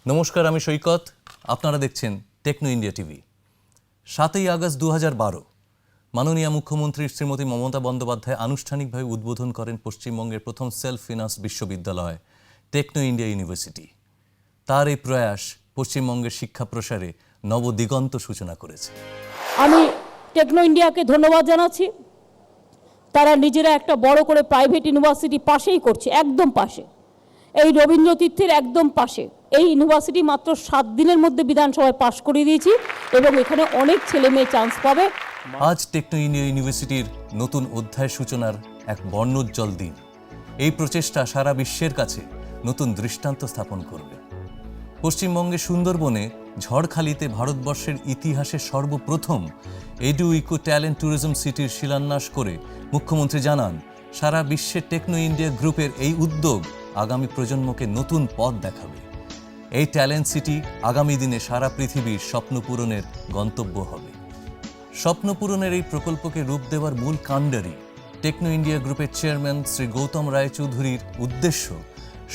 নমস্কার, আমি সৈকত। আপনারা দেখছেন টেকনো ইন্ডিয়া টিভি। 7ই আগস্ট 2012 মাননীয় মুখ্যমন্ত্রী শ্রীমতী মমতা বন্দ্যোপাধ্যায় আনুষ্ঠানিকভাবে উদ্বোধন করেন পশ্চিমবঙ্গের প্রথম সেলফ ফিনান্স বিশ্ববিদ্যালয় টেকনো ইন্ডিয়া ইউনিভার্সিটি। তার এই প্রয়াস পশ্চিমবঙ্গের শিক্ষা প্রসারে নবদিগন্ত সূচনা করেছে। আমি টেকনো ইন্ডিয়াকে ধন্যবাদ জানাচ্ছি। তারা নিজেরা একটা বড় করে প্রাইভেট ইউনিভার্সিটি পাশেই করছে, একদম পাশে, এই রবীন্দ্র তীর্থের একদম পাশে। এই ইউনিভার্সিটি মাত্র 7 দিনের মধ্যে বিধানসভায় পাশ করে দিয়েছি এবং এখানে অনেক ছেলে মেয়ে চান্স পাবে। আজ টেকনো ইন্ডিয়া ইউনিভার্সিটির নতুন অধ্যায় সূচনার এক বর্ণোজ্জ্বল দিন। এই প্রচেষ্টা সারা বিশ্বের কাছে নতুন দৃষ্টান্ত স্থাপন করবে। পশ্চিমবঙ্গের সুন্দরবনে ঝড়খালিতে ভারতবর্ষের ইতিহাসে সর্বপ্রথম এডু ইকো ট্যালেন্ট ট্যুরিজম সিটির শিলান্যাস করে মুখ্যমন্ত্রী জানান, সারা বিশ্বের টেকনো ইন্ডিয়া গ্রুপের এই উদ্যোগ আগামী প্রজন্মকে নতুন পথ দেখাবে। এই ট্যালেন্ট সিটি আগামী দিনে সারা পৃথিবীর স্বপ্ন পূরণের গন্তব্য হবে। স্বপ্ন পূরণের এই প্রকল্পকে রূপ দেওয়ার মূল কাণ্ডারি টেকনো ইন্ডিয়া গ্রুপের চেয়ারম্যান শ্রী গৌতম রায়চৌধুরীর উদ্দেশ্য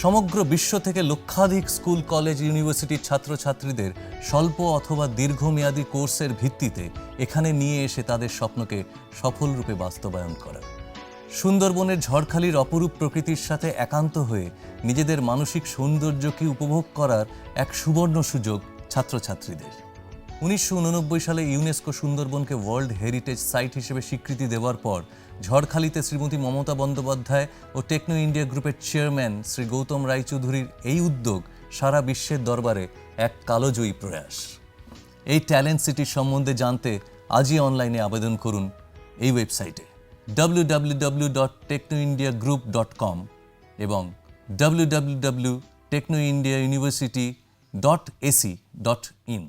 সমগ্র বিশ্ব থেকে লক্ষাধিক স্কুল, কলেজ, ইউনিভার্সিটির ছাত্রছাত্রীদের স্বল্প অথবা দীর্ঘমেয়াদী কোর্সের ভিত্তিতে এখানে নিয়ে এসে তাদের স্বপ্নকে সফলরূপে বাস্তবায়ন করা। সুন্দরবনের ঝড়খালির অপরূপ প্রকৃতির সাথে একান্ত হয়ে নিজেদের মানসিক সৌন্দর্যকে উপভোগ করার এক সুবর্ণ সুযোগ ছাত্রছাত্রীদের। 1989 সালে ইউনেস্কো সুন্দরবনকে ওয়ার্ল্ড হেরিটেজ সাইট হিসেবে স্বীকৃতি দেওয়ার পর ঝড়খালিতে শ্রীমতী মমতা বন্দ্যোপাধ্যায় ও টেকনো ইন্ডিয়া গ্রুপের চেয়ারম্যান শ্রী গৌতম রায়চৌধুরীর এই উদ্যোগ সারা বিশ্বের দরবারে এক কালোজয়ী প্রয়াস। এই ট্যালেন্ট সিটির সম্বন্ধে জানতে আজই অনলাইনে আবেদন করুন এই ওয়েবসাইটে www.technoindiagroup.com এবং www.technoindiauniversity.ac.in।